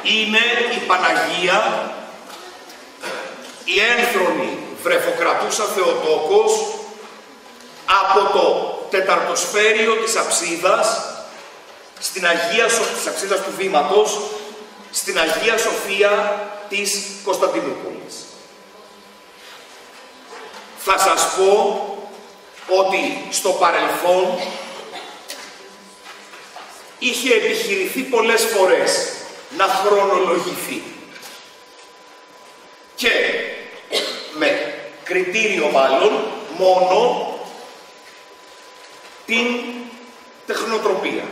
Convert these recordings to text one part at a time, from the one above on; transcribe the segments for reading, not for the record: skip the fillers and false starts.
είναι η Παναγία, η ένθρονη βρεφοκρατούσα Θεοτόκος, από το τεταρτοσφαίριο της αψίδας, της αψίδας του βήματος, στην Αγία Σοφία της Κωνσταντινούπολης. Θα σας πω ότι στο παρελθόν είχε επιχειρηθεί πολλές φορές να χρονολογηθεί και με κριτήριο μάλλον μόνο την τεχνοτροπία.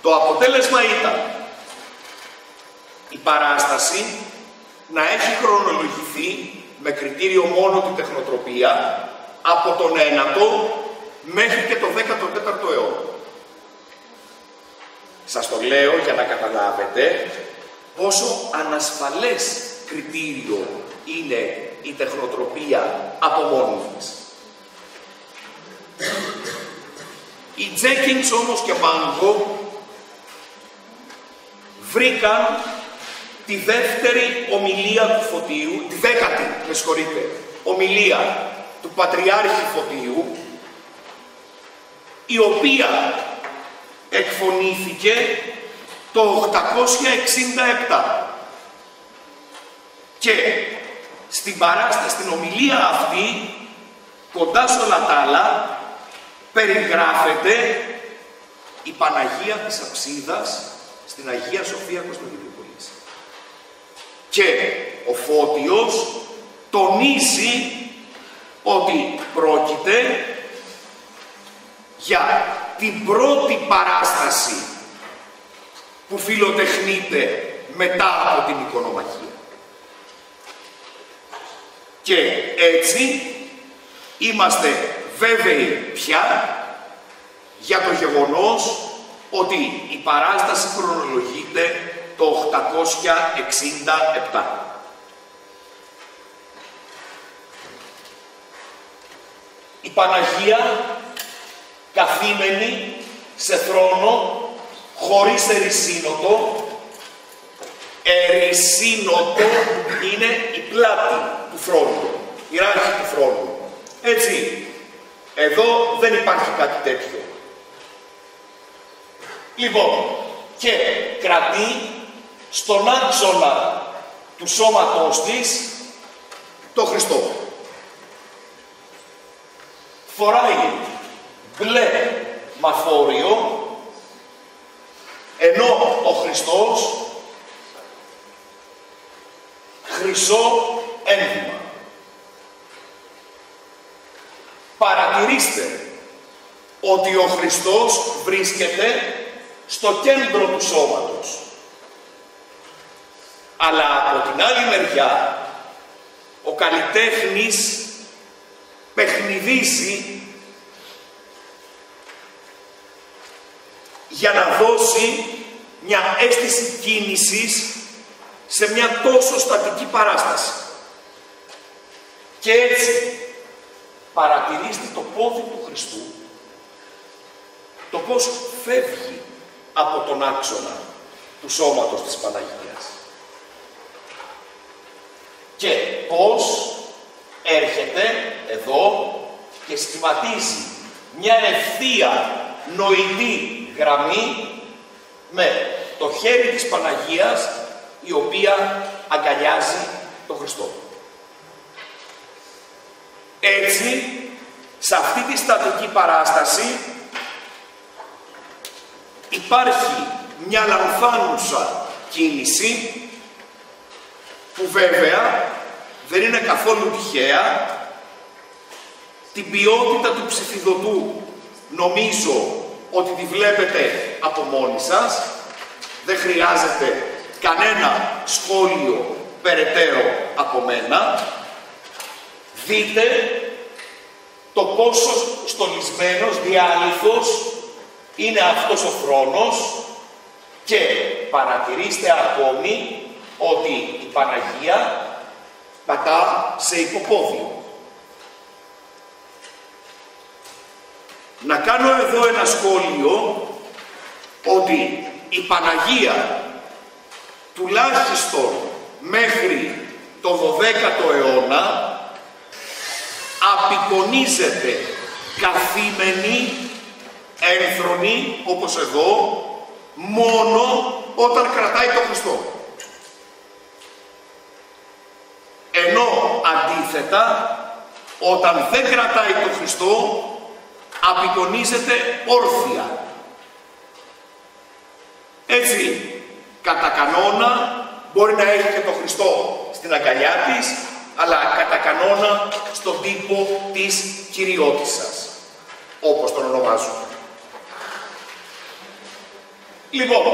Το αποτέλεσμα ήταν η παράσταση να έχει χρονολογηθεί με κριτήριο μόνο την τεχνοτροπία από τον 9ο μέχρι και το 14ο αιώνα. Σας το λέω για να καταλάβετε πόσο ανασφαλές κριτήριο είναι η τεχνοτροπία από μόνη της. Οι Τζέκινς όμως και Μάνγκο βρήκαν τη δεύτερη ομιλία του Φωτίου, τη δέκατη, με συγχωρείτε, ομιλία του Πατριάρχη Φωτίου, η οποία εκφωνήθηκε το 867 και στην παράσταση, στην ομιλία αυτή, κοντά σε όλα τα άλλα, περιγράφεται η Παναγία της Αψίδας στην Αγία Σοφία Κωνσταντινούπολης. Και ο Φώτιος τονίζει ότι πρόκειται για την πρώτη παράσταση που φιλοτεχνείται μετά από την εικονομαχία. Και έτσι είμαστε βέβαιοι πια για το γεγονός ότι η παράσταση χρονολογείται το 867. Η Παναγία καθήμενη σε θρόνο χωρίς ερησίνοτο. Ερησίνοτο είναι η πλάτη του θρόνου, η ράχη του θρόνου. Έτσι, εδώ δεν υπάρχει κάτι τέτοιο. Λοιπόν, και κρατεί στον άξονα του σώματός της το Χριστό. Φοράει μπλε μαφόριο, ενώ ο Χριστός χρυσό ένδυμα. Παρατηρήστε ότι ο Χριστός βρίσκεται στο κέντρο του σώματος. Αλλά από την άλλη μεριά, ο καλλιτέχνης παιχνιδίζει για να δώσει μια αίσθηση κίνησης σε μια τόσο στατική παράσταση. Και έτσι παρατηρήστε το πόδι του Χριστού, το πώς φεύγει από τον άξονα του σώματος της Παναγίας και πώς έρχεται εδώ και σχηματίζει μια ευθεία νοητή γραμμή με το χέρι της Παναγίας, η οποία αγκαλιάζει τον Χριστό. Έτσι, σε αυτή τη στατική παράσταση υπάρχει μια λανθάνουσα κίνηση που βέβαια δεν είναι καθόλου τυχαία. Την ποιότητα του ψηφιδωτού νομίζω ότι τη βλέπετε από μόνοι σας. Δεν χρειάζεται κανένα σχόλιο περαιτέρω από μένα. Δείτε το πόσο στολισμένος, διάλυθος είναι αυτός ο θρόνος και παρατηρήστε ακόμη ότι η Παναγία πατά σε υποπόδιο. Να κάνω εδώ ένα σχόλιο ότι η Παναγία τουλάχιστον μέχρι το 12ο αιώνα απεικονίζεται καθήμενη, ένθρονη, όπως εδώ, μόνο όταν κρατάει το Χριστό. Ενώ αντίθετα, όταν δεν κρατάει το Χριστό, απεικονίζεται όρθια. Έτσι, κατά κανόνα, μπορεί να έχει και το Χριστό στην αγκαλιά της, αλλά κατά κανόνα στον τύπο της κυριότισσας, όπως τον ονομάζουμε. Λοιπόν,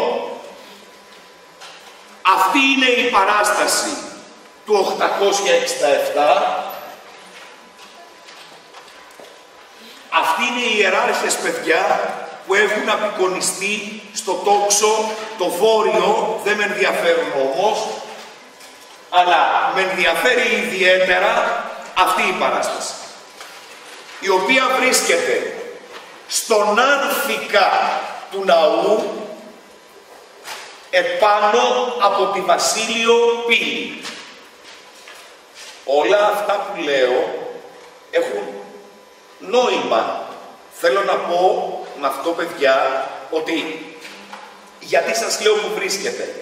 αυτή είναι η παράσταση του 867. Αυτοί είναι οι ιεράρχες, παιδιά, που έχουν απεικονιστεί στο τόξο το βόρειο, δεν με ενδιαφέρουν όμως, αλλά με ενδιαφέρει ιδιαίτερα αυτή η παράσταση, η οποία βρίσκεται στον άνθικα του ναού, επάνω από τη Βασίλειο πύλη. Όλα αυτά που λέω έχουν νόημα. Θέλω να πω με αυτό, παιδιά, ότι γιατί σας λέω που βρίσκεται.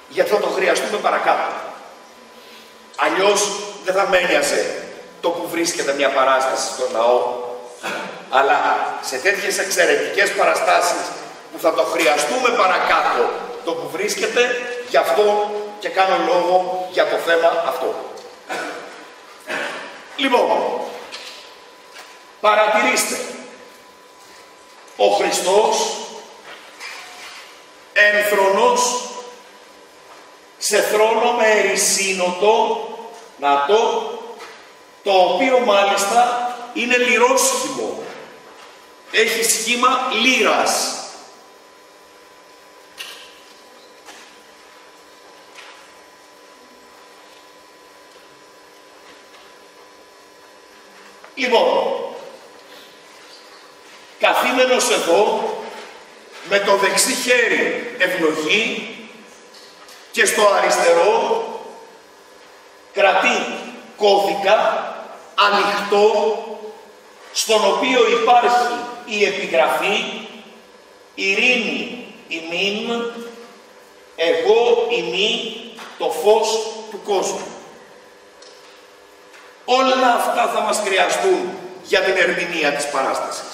Γιατί θα το χρειαστούμε παρακάτω. Αλλιώς δεν θα με ένοιαζε το που βρίσκεται μια παράσταση στο ναό, αλλά σε τέτοιες εξαιρετικές παραστάσεις που θα το χρειαστούμε παρακάτω το που βρίσκεται, γι' αυτό και κάνω λόγο για το θέμα αυτό. Λοιπόν, παρατηρήστε, ο Χριστός ένθρονος σε θρόνο με ερησίνωτο, να το οποίο μάλιστα είναι λυρόσχημο, έχει σχήμα λύρας. Λοιπόν, καθήμενος εδώ, με το δεξί χέρι ευλογεί και στο αριστερό κρατεί κώδικα ανοιχτό, στον οποίο υπάρχει η επιγραφή «Ειρήνη ημίν, εγώ ημί το φως του κόσμου». Όλα αυτά θα μας χρειαστούν για την ερμηνεία της παράστασης.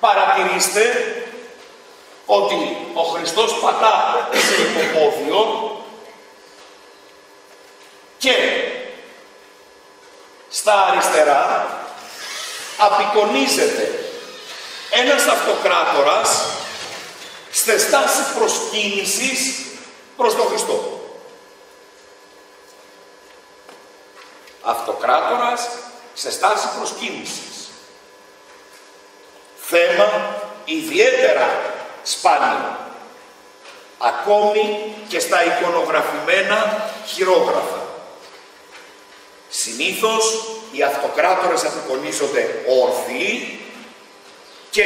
Παρατηρήστε ότι ο Χριστός πατά σε υποπόδιο και στα αριστερά απεικονίζεται ένας αυτοκράτορας σε στάση προσκύνησης προς τον Χριστό. Αυτοκράτορας σε στάση προσκύνησης. Θέμα ιδιαίτερα σπάνιο, ακόμη και στα εικονογραφημένα χειρόγραφα. Συνήθως οι αυτοκράτορες απεικονίζονται όρθιοι και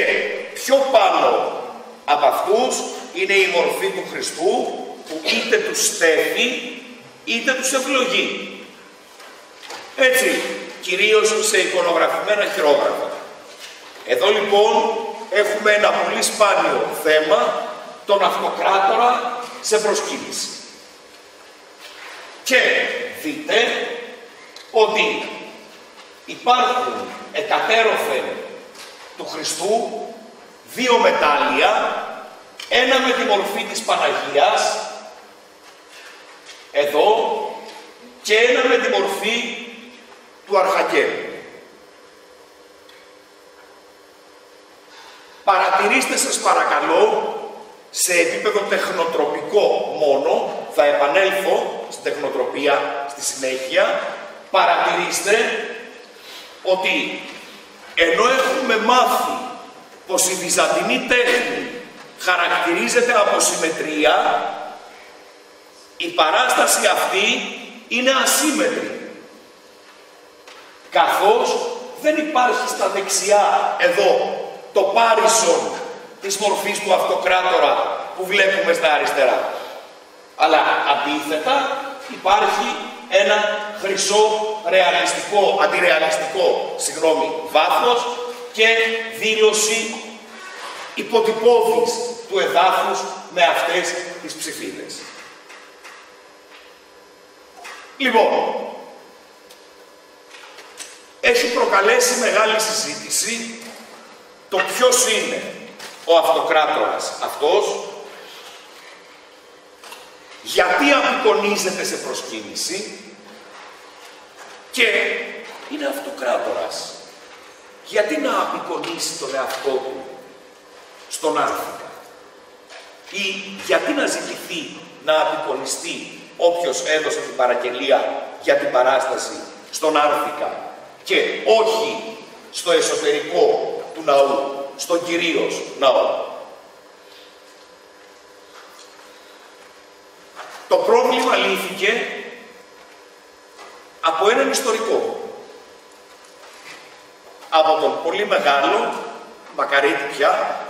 πιο πάνω από αυτούς είναι η μορφή του Χριστού, που είτε τους στέφει είτε τους ευλογεί. Έτσι, κυρίως σε εικονογραφημένα χειρόγραφα. Εδώ λοιπόν έχουμε ένα πολύ σπάνιο θέμα, τον αυτοκράτορα σε προσκύνηση. Και δείτε ότι υπάρχουν εκατέρωθεν του Χριστού δύο μετάλλια, ένα με τη μορφή της Παναγίας, εδώ, και ένα με τη μορφή του Αρχαγγέλου. Παρατηρήστε, σας παρακαλώ, σε επίπεδο τεχνοτροπικό μόνο, θα επανέλθω στην τεχνοτροπία στη συνέχεια, παρατηρήστε ότι ενώ έχουμε μάθει πως η βυζαντινή τέχνη χαρακτηρίζεται από συμμετρία, η παράσταση αυτή είναι ασύμμετρη, καθώς δεν υπάρχει στα δεξιά εδώ το πάρισσον της μορφής του αυτοκράτορα που βλέπουμε στα αριστερά. Αλλά αντίθετα υπάρχει ένα χρυσό αντιρεαλιστικό βάθος και δήλωση υποτυπώδης του εδάφους με αυτές τις ψηφίδες. Λοιπόν, έχει προκαλέσει μεγάλη συζήτηση το ποιος είναι ο αυτοκράτορας αυτός, γιατί απεικονίζεται σε προσκύνηση και είναι αυτοκράτορας. Γιατί να απεικονίσει τον εαυτό του στον Άρθηκα ή γιατί να ζητηθεί να απεικονιστεί όποιος έδωσε την παραγγελία για την παράσταση στον Άρθηκα και όχι στο εσωτερικό του ναού, στον κυρίως ναό. Το πρόβλημα λύθηκε από έναν ιστορικό. Από τον πολύ μεγάλο, μακαρίτη πια,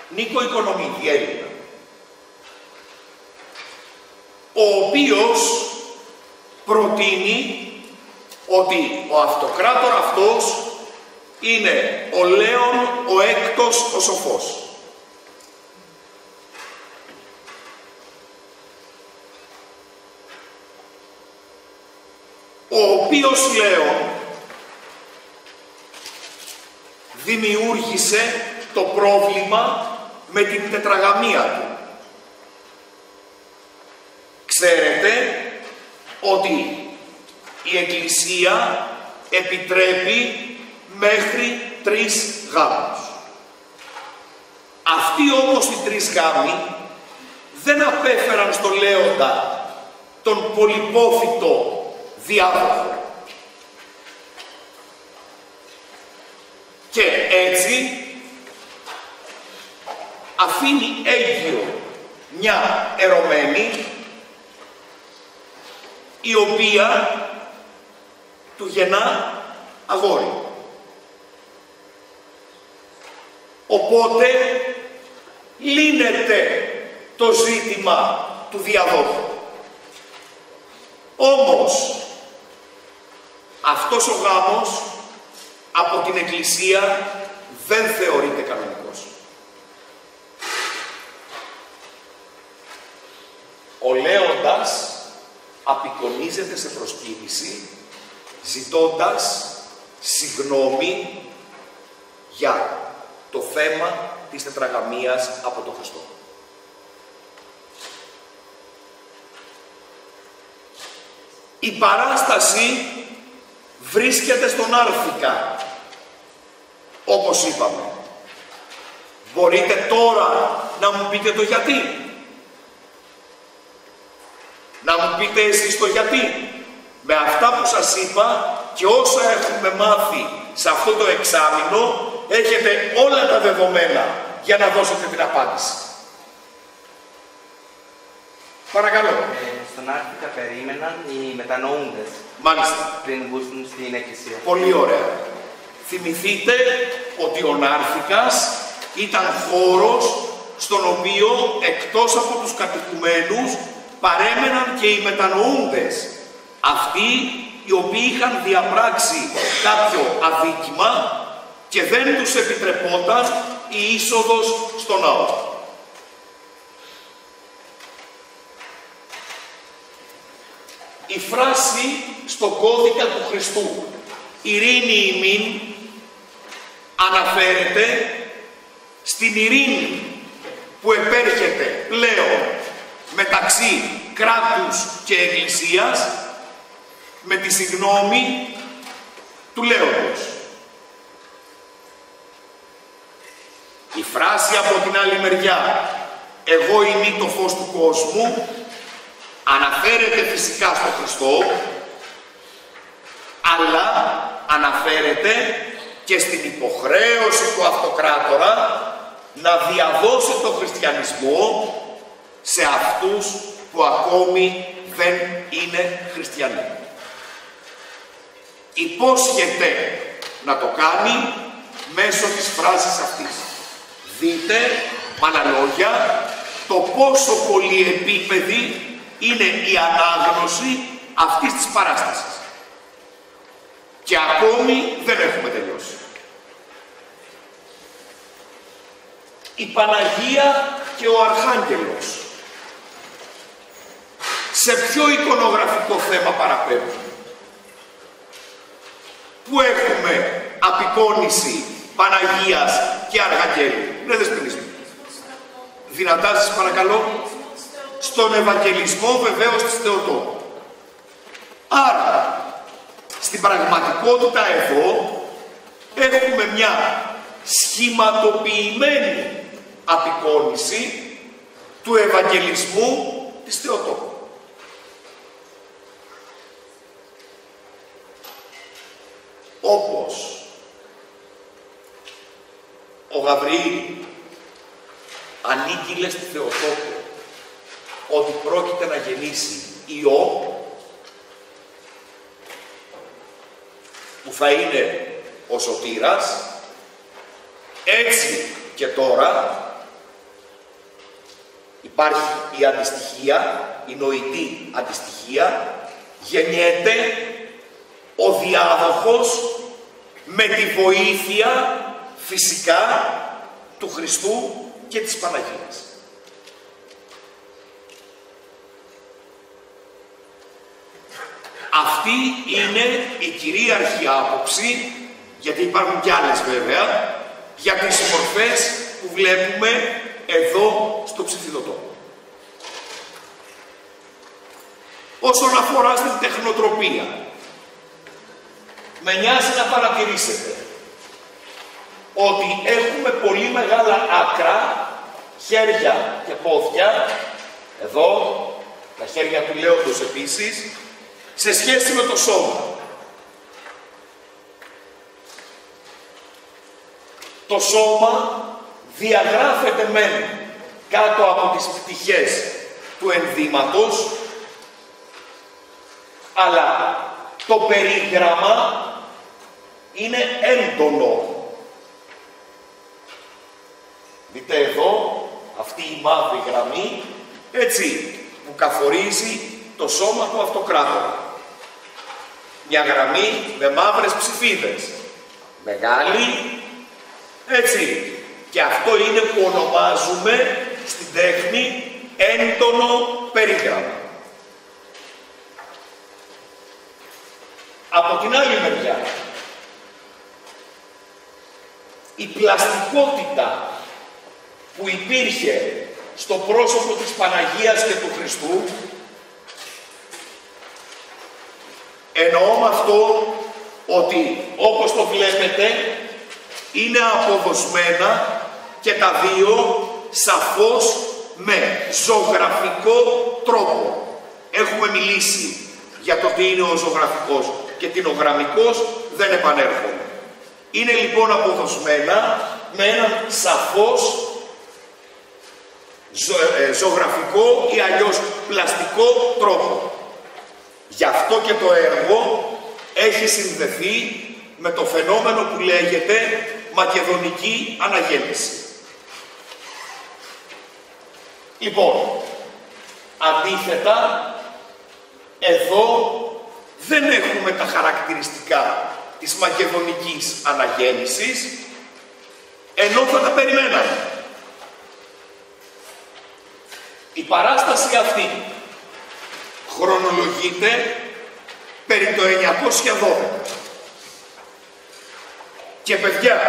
Νίκο Οικονομίδη, Έλληνα, ο οποίος προτείνει ότι ο αυτοκράτορα αυτός είναι ο Λέων ο Έκτος ο Σοφός. Ο οποίος Λέων δημιούργησε το πρόβλημα με την τετραγαμία του. Ξέρετε ότι η Εκκλησία επιτρέπει μέχρι 3 γάμους. Αυτοί όμως οι 3 γάμοι δεν απέφεραν στο Λέοντα τον πολυπόθητο διάδοχο. Και έτσι αφήνει έγκυο μια ερωμένη η οποία του γεννά αγόρι. Οπότε λύνεται το ζήτημα του διαδόχου. Όμως αυτός ο γάμος από την Εκκλησία δεν θεωρείται κανονικός. Ο Λέοντας απεικονίζεται σε προσκύνηση ζητώντας συγγνώμη για το θέμα της τετραγαμίας από τον Χριστό. Η παράσταση βρίσκεται στον Άρθηκα, όπως είπαμε. Μπορείτε τώρα να μου πείτε το γιατί. Να μου πείτε εσείς το γιατί. Με αυτά που σας είπα και όσα έχουμε μάθει σε αυτό το εξάμηνο, έχετε όλα τα δεδομένα για να δώσετε την απάντηση. Παρακαλώ. Στον Άρθηκα περίμεναν οι μετανοούντες. Μάλιστα. Πριν μπουν στην Εκκλησία. Πολύ ωραία. Θυμηθείτε ότι ο Νάρθηκας ήταν χώρος στον οποίο εκτός από τους κατοικουμένους παρέμεναν και οι μετανοούντες. Αυτοί οι οποίοι είχαν διαπράξει κάποιο αδίκημα και δεν τους επιτρεπόταν η είσοδος στο ναό. Η φράση στον κώδικα του Χριστού «Ειρήνη ημίν» αναφέρεται στην ειρήνη που επέρχεται πλέον μεταξύ κράτους και εκκλησίας με τη συγγνώμη του Λέοντος. Η φράση από την άλλη μεριά «Εγώ είμαι το φως του κόσμου» αναφέρεται φυσικά στον Χριστό, αλλά αναφέρεται και στην υποχρέωση του αυτοκράτορα να διαδώσει τον χριστιανισμό σε αυτούς που ακόμη δεν είναι χριστιανοί. Υπόσχεται να το κάνει μέσω της φράσης αυτής. Δείτε, με άλλα λόγια, το πόσο πολυεπίπεδη είναι η ανάγνωση αυτής της παράστασης. Και ακόμη δεν έχουμε τελειώσει. Η Παναγία και ο Αρχάγγελος. Σε ποιο εικονογραφικό θέμα παραπέμπουν? Πού έχουμε απεικόνιση Παναγίας και Αρχαγγέλου? Ναι, δεσποινίσου. Δυνατά σας παρακαλώ. Στον Ευαγγελισμό βεβαίως της Θεοτόκου. Άρα, στην πραγματικότητα εδώ έχουμε μια σχηματοποιημένη απεικόνιση του Ευαγγελισμού της Θεοτόκου. Όπως ο Γαβριήλ ανήγγειλε στη Θεοτόκο ότι πρόκειται να γεννήσει Υιό, που θα είναι ο Σωτήρας, έτσι και τώρα υπάρχει η αντιστοιχία, η νοητή αντιστοιχία, γεννιέται ο διάδοχος με τη βοήθεια φυσικά του Χριστού και της Παναγίας. Αυτή είναι η κυρίαρχη άποψη, γιατί υπάρχουν κι άλλες βέβαια, για τις μορφές που βλέπουμε εδώ στο ψηφιδωτό. Όσον αφορά στην τεχνοτροπία, με νοιάζει να παρατηρήσετε ότι έχουμε πολύ μεγάλα άκρα, χέρια και πόδια, εδώ, τα χέρια του λέοντος επίσης, σε σχέση με το σώμα. Το σώμα διαγράφεται μεν κάτω από τις πτυχές του ενδύματος, αλλά το περίγραμμα είναι έντονο. Δείτε εδώ, αυτή η μαύρη γραμμή, έτσι, που καθορίζει το σώμα του αυτοκράτορα. Μια γραμμή με μαύρες ψηφίδες. Μεγάλη, έτσι. Και αυτό είναι που ονομάζουμε στην τέχνη έντονο περίγραμμα. Από την άλλη μεριά, η πλαστικότητα που υπήρχε στο πρόσωπο της Παναγίας και του Χριστού, εννοώ με αυτό ότι, όπως το βλέπετε, είναι αποδοσμένα και τα δύο σαφώς με ζωγραφικό τρόπο. Έχουμε μιλήσει για το τι είναι ο ζωγραφικός και τι είναι ο γραμμικός, δεν επανέρχομαι. Είναι λοιπόν αποδοσμένα με έναν σαφώς ζωγραφικό ή αλλιώς πλαστικό τρόπο. Γι' αυτό και το έργο έχει συνδεθεί με το φαινόμενο που λέγεται μακεδονική αναγέννηση. Λοιπόν, αντίθετα, εδώ δεν έχουμε τα χαρακτηριστικά της μακεδονικής αναγέννησης, ενώ θα τα περιμέναμε. Η παράσταση αυτή χρονολογείται περί το 912. Και παιδιά,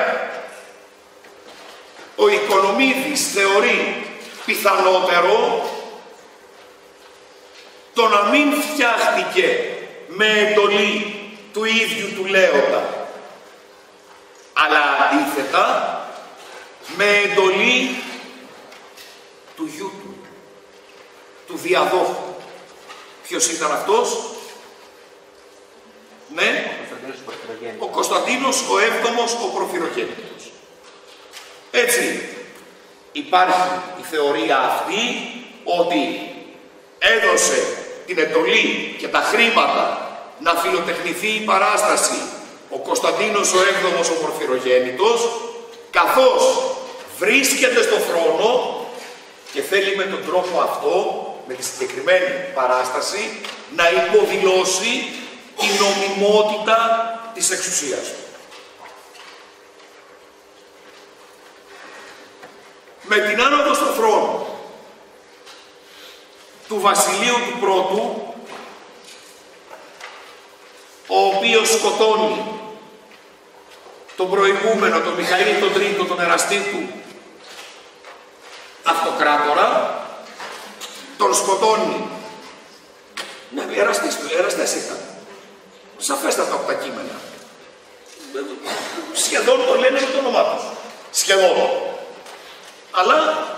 ο Οικονομίδης θεωρεί πιθανότερο το να μην φτιάχτηκε με εντολή του ίδιου του Λέοντα, αλλά αντίθετα με εντολή του γιού του διαδόχου. Ποιος ήταν αυτός? Ναι, ο Κωνσταντίνος ο Έβδομος ο Προφυρογέννητος. Έτσι, υπάρχει η θεωρία αυτή ότι έδωσε την εντολή και τα χρήματα να φιλοτεχνηθεί η παράσταση ο Κωνσταντίνος ο Έβδομος ο Προφυρογέννητος, καθώς βρίσκεται στο θρόνο και θέλει με τον τρόπο αυτό, με τη συγκεκριμένη παράσταση, να υποδηλώσει την νομιμότητα της εξουσίας του. Με την άνοδο στο θρόνο του βασιλείου του πρώτου, ο οποίος σκοτώνει τον προηγούμενο, τον Μιχαήλ τον Τρίτο, τον εραστή του αυτοκράτορα, τον σκοτώνει. Ναι, εραστές ήταν. Σαφέστατα από τα κείμενα. Σχεδόν το λένε με το όνομά τους. Σχεδόν. Αλλά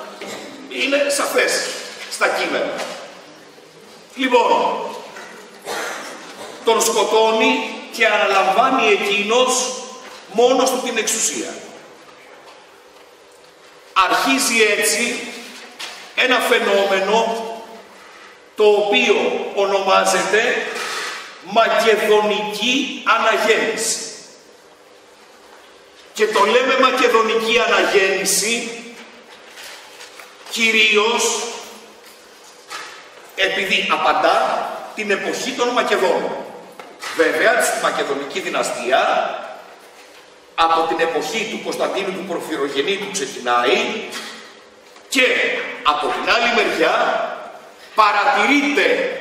είναι σαφές στα κείμενα. Λοιπόν, τον σκοτώνει και αναλαμβάνει εκείνος μόνος του την εξουσία. Αρχίζει έτσι ένα φαινόμενο το οποίο ονομάζεται μακεδονική αναγέννηση. Και το λέμε μακεδονική αναγέννηση κυρίως επειδή απαντά την εποχή των Μακεδόνων. Βέβαια, στη Μακεδονική δυναστεία, από την εποχή του Κωνσταντίνου του Πορφυρογεννήτου ξεκινάει και από την άλλη μεριά παρατηρείται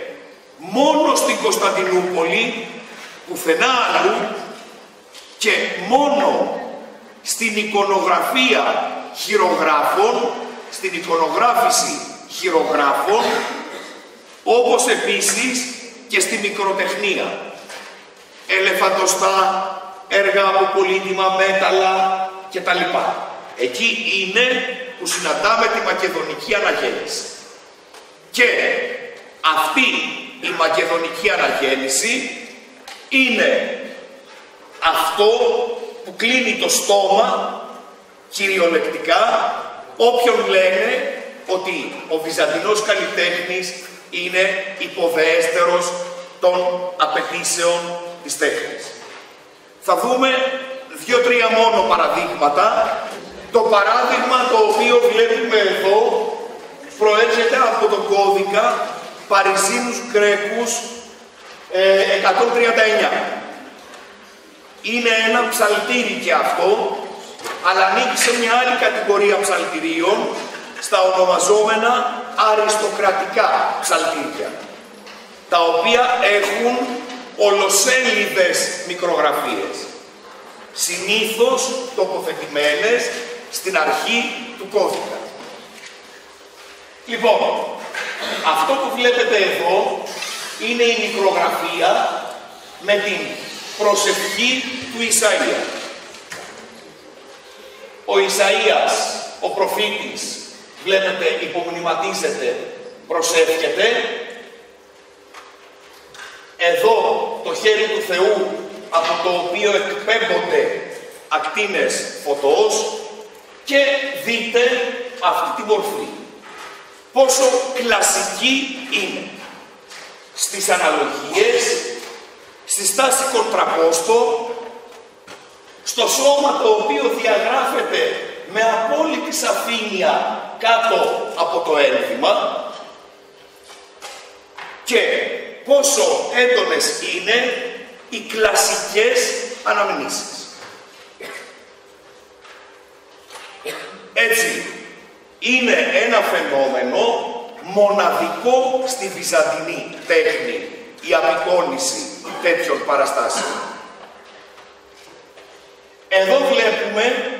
μόνο στην Κωνσταντινούπολη, πουθενά αλλού και μόνο στην εικονογραφία χειρογράφων, στην εικονογράφηση χειρογράφων, όπως επίσης και στη μικροτεχνία. Ελεφαντοστά, έργα από πολύτιμα μέταλλα κτλ. Εκεί είναι που συναντάμε τη μακεδονική αναγέννηση. Και αυτή η μακεδονική αναγέννηση είναι αυτό που κλείνει το στόμα κυριολεκτικά όποιον λένε ότι ο Βυζαντινός καλλιτέχνης είναι υποδεέστερος των απαιτήσεων της τέχνης. Θα δούμε 2-3 μόνο παραδείγματα. Το παράδειγμα το οποίο βλέπουμε εδώ προέρχεται από τον κώδικα Παριζίνους Γκρέκους 139. Είναι ένα ψαλτήρι και αυτό, αλλά ανήκει σε μια άλλη κατηγορία ψαλτηρίων, στα ονομαζόμενα αριστοκρατικά ψαλτήρια, τα οποία έχουν ολοσέλιδες μικρογραφίες, συνήθως τοποθετημένες στην αρχή του κώδικα. Λοιπόν, αυτό που βλέπετε εδώ είναι η μικρογραφία με την προσευχή του Ισαΐα. Ο Ισαΐας, ο προφήτης, βλέπετε, υπομνηματίζεται, προσεύχεται. Εδώ το χέρι του Θεού, από το οποίο εκπέμπονται ακτίνες φωτός, και δείτε αυτή τη μορφή. Πόσο κλασική είναι. Στις αναλογίες, στη στάση κοντραπόστο, στο σώμα το οποίο διαγράφεται με απόλυτη σαφήνεια κάτω από το ένδυμα, και πόσο έντονες είναι οι κλασικές αναμνήσεις. Έτσι, είναι ένα φαινόμενο μοναδικό στη βυζαντινή τέχνη η απεικόνιση τέτοιων παραστάσεων. Εδώ βλέπουμε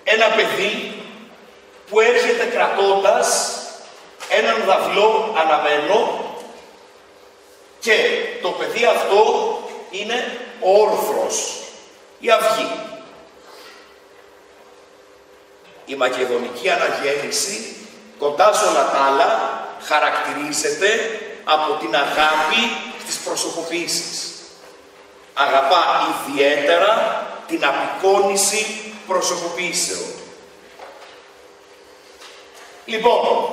ένα παιδί που έρχεται κρατώντας έναν δαυλό αναμένο, και το παιδί αυτό είναι ο όρθρος, η αυγή. Η μακεδονική αναγέννηση, κοντά σε όλα τα άλλα, χαρακτηρίζεται από την αγάπη στις προσωποποιήσεις. Αγαπά ιδιαίτερα την απεικόνιση προσωποποιήσεων. Λοιπόν,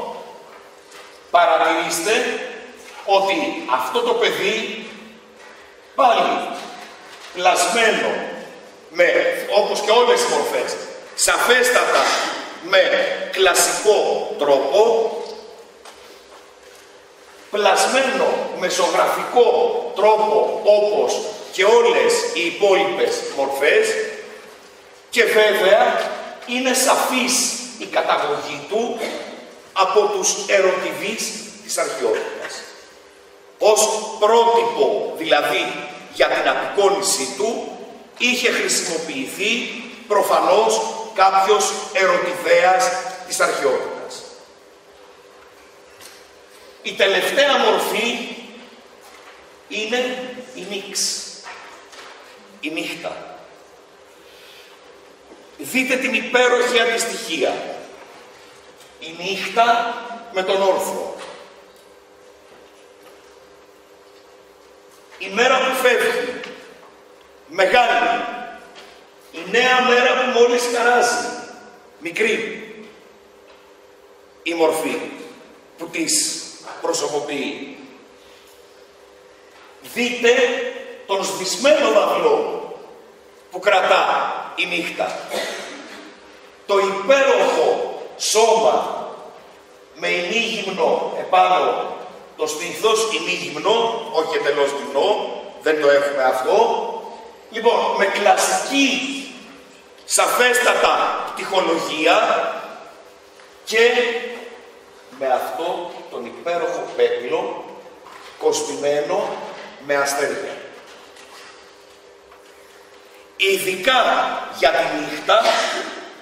παρατηρήστε ότι αυτό το παιδί, πάλι πλασμένο, όπως και όλες οι μορφές, σαφέστατα με κλασικό τρόπο, πλασμένο με ζωγραφικό τρόπο όπως και όλες οι υπόλοιπες μορφές, και βέβαια είναι σαφής η καταγωγή του από τους ερωτηδείς της αρχαιότητας. Ως πρότυπο δηλαδή για την απεικόνισή του είχε χρησιμοποιηθεί προφανώς κάποιος ερωτηδέας της αρχαιότητας. Η τελευταία μορφή είναι η νύξ, η νύχτα. Δείτε την υπέροχη αντιστοιχία. Η νύχτα με τον όρθρο. Η μέρα που φεύγει, μεγάλη. Η νέα μέρα που μόλις χαράζει, μικρή. Η μορφή που της προσωποποιεί. Δείτε τον σβησμένο δαυλό που κρατά η νύχτα. Το υπέροχο σώμα με ημίγυμνο επάνω το στήθος, ημίγυμνο, όχι εντελώς γυμνό, δεν το έχουμε αυτό. Λοιπόν, με κλασική σαφέστατα πτυχολογία και με αυτό τον υπέροχο πέπλο κοστιμένο με αστέρια. Ειδικά για τη νύχτα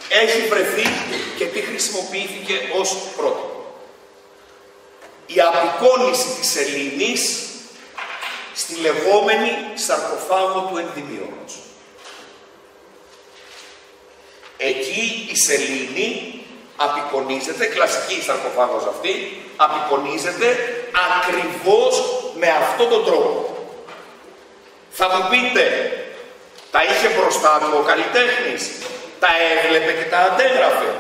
έχει βρεθεί και τι χρησιμοποιήθηκε ως πρότυπο. Η απεικόνιση της σελήνης στη λεγόμενη σαρκοφάγο του Ενδυμίωνος. Εκεί η σελήνη απεικονίζεται, κλασική σαρκοφάγος αυτή, απεικονίζεται ακριβώς με αυτόν τον τρόπο. Θα μου πείτε, τα είχε μπροστά του ο καλλιτέχνης, τα έβλεπε και τα αντέγραφε?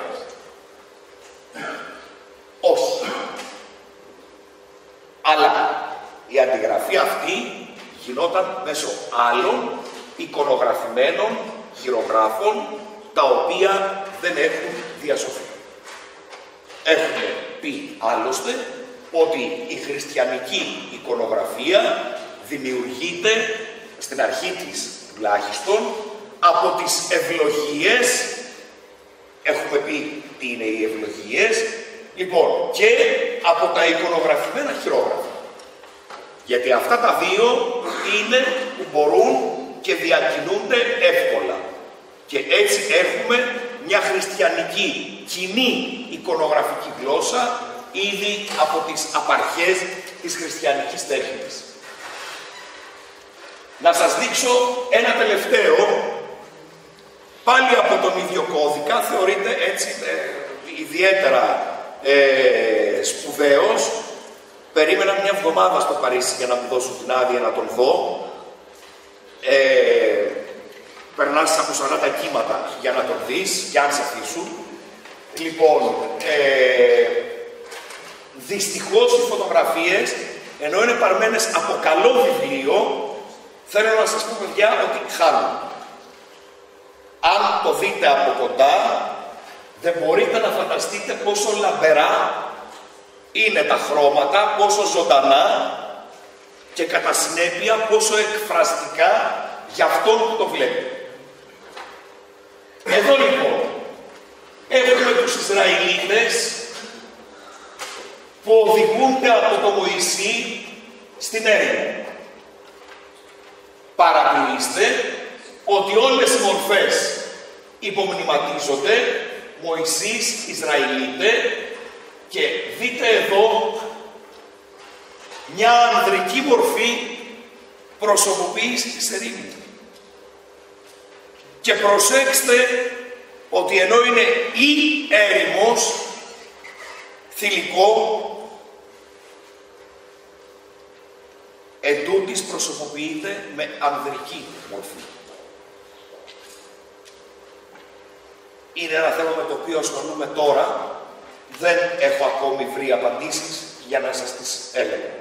Όχι. Αλλά η αντιγραφή αυτή γινόταν μέσω άλλων εικονογραφημένων χειρογράφων, τα οποία δεν έχουν διασωθεί. Έχουμε πει άλλωστε ότι η χριστιανική εικονογραφία δημιουργείται στην αρχή της τουλάχιστον από τις ευλογίες. Έχουμε πει τι είναι οι ευλογίες, λοιπόν, και από τα εικονογραφημένα χειρόγραφα. Γιατί αυτά τα δύο είναι που μπορούν και διακινούνται εύκολα. Και έτσι έχουμε μια χριστιανική κοινή εικονογραφική γλώσσα ήδη από τις απαρχές της χριστιανικής τέχνης. Να σας δείξω ένα τελευταίο, πάλι από τον ίδιο κώδικα, θεωρείται έτσι ιδιαίτερα σπουδαίος. Περίμενα μια εβδομάδα στο Παρίσι για να μου δώσουν την άδεια να τον δω. Περνάς από 40 κύματα για να τον δεις, και αν σε αφήσουν. Λοιπόν, δυστυχώς οι φωτογραφίες, ενώ είναι παρμένες από καλό βιβλίο, θέλω να σας πω, παιδιά, ότι χάνουν. Αν το δείτε από κοντά, δεν μπορείτε να φανταστείτε πόσο λαμπερά είναι τα χρώματα, πόσο ζωντανά και κατά συνέπεια πόσο εκφραστικά για αυτόν που το βλέπει. Εδώ λοιπόν έχουμε τους Ισραηλίτες που οδηγούνται από το Μωυσή στην έρημο. Παρατηρήστε ότι όλες οι μορφές υπομνηματίζονται Μωυσής, Ισραηλίτε, και δείτε εδώ μια ανδρική μορφή προσωποποίηση της ερήμου. Και προσέξτε ότι ενώ είναι η έρημος, θηλυκό, εντούτοις προσωποποιείται με ανδρική μορφή. Είναι ένα θέμα με το οποίο ασχολούμαι τώρα. Δεν έχω ακόμη βρει απαντήσεις για να σας τις έλεγα.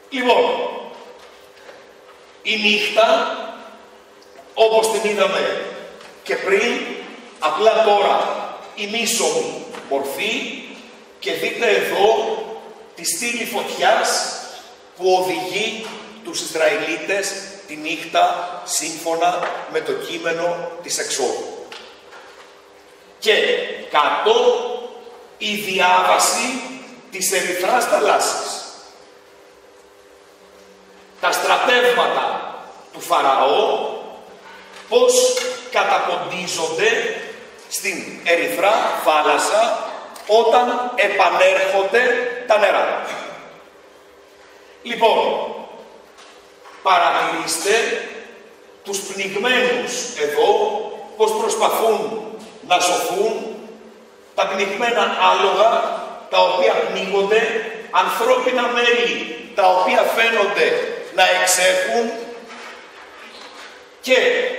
Λοιπόν, η νύχτα, όπως την είδαμε και πριν, απλά τώρα η μίσομη μορφή και δείτε εδώ τη στήλη φωτιάς που οδηγεί τους Ισραηλίτες τη νύχτα σύμφωνα με το κείμενο της Εξόδου. Και κάτω η διάβαση της ερυθράς θαλάσσης. Τα στρατεύματα του Φαραώ πώς καταποντίζονται στην ερυθρά θάλασσα όταν επανέρχονται τα νερά. Λοιπόν, παρατηρήστε τους πνιγμένους εδώ πώς προσπαθούν να σωθούν, τα πνιγμένα άλογα τα οποία πνίγονται, ανθρώπινα μέλη τα οποία φαίνονται να εξέχουν και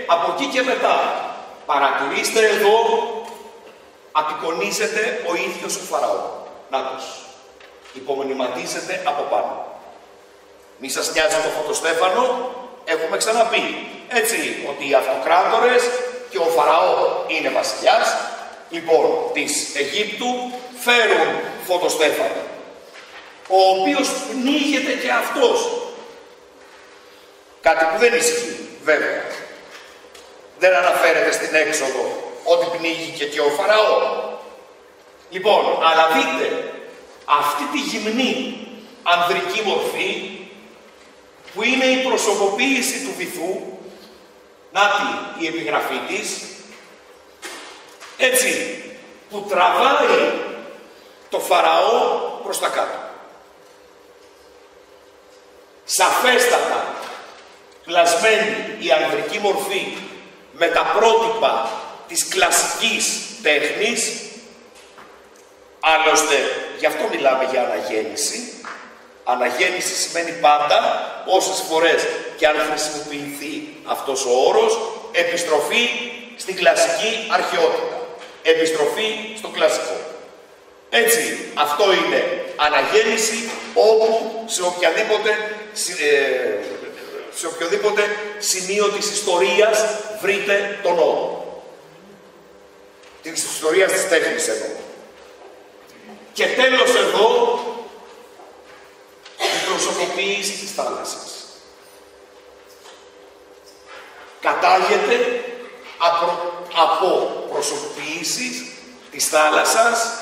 από εκεί και μετά παρατηρήστε εδώ απεικονίζεται ο ίδιος ο Φαραώ. Νάτος, υπομνηματίζεται από πάνω. Μη σας νοιάζει το φωτοστέφανο, έχουμε ξαναπεί, έτσι, ότι οι αυτοκράτορες και ο Φαραώ είναι βασιλιάς, λοιπόν, της Αιγύπτου φέρουν φωτοστέφανο, ο οποίος πνίγεται και αυτός. Κάτι που δεν ισχύει, βέβαια. Δεν αναφέρεται στην έξοδο ότι πνίγηκε και ο Φαραώ. Λοιπόν, αλλά δείτε, αυτή τη γυμνή ανδρική μορφή, που είναι η προσωποποίηση του βυθού, νάτι η επιγραφή της, έτσι, που τραβάει το Φαραώ προς τα κάτω. Σαφέστατα κλασμένη η ανδρική μορφή με τα πρότυπα της κλασικής τέχνης, άλλωστε γι' αυτό μιλάμε για αναγέννηση. Αναγέννηση σημαίνει πάντα, όσες φορές και αν χρησιμοποιηθεί αυτός ο όρος, επιστροφή στην κλασική αρχαιότητα. Επιστροφή στο κλασικό. Έτσι, αυτό είναι αναγέννηση όπου σε οποιοδήποτε σημείο της ιστορίας βρείτε τον όρο. Της ιστορίας της τέχνης εδώ. Και τέλος εδώ, η προσωποποίηση της θάλασσας. Κατάγεται από προσωποποίησεις της θάλασσας,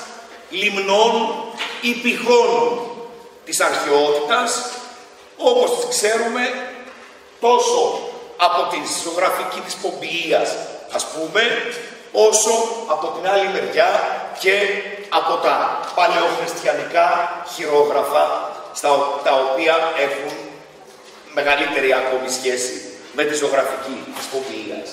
λιμνών ή πηγών της αρχαιότητας, όπως τις ξέρουμε, τόσο από τη ζωγραφική της Πομπιείας, ας πούμε, όσο από την άλλη μεριά και από τα παλαιοχριστιανικά χειρόγραφα, τα οποία έχουν μεγαλύτερη ακόμη σχέση με τη ζωγραφική της Πομπιείας.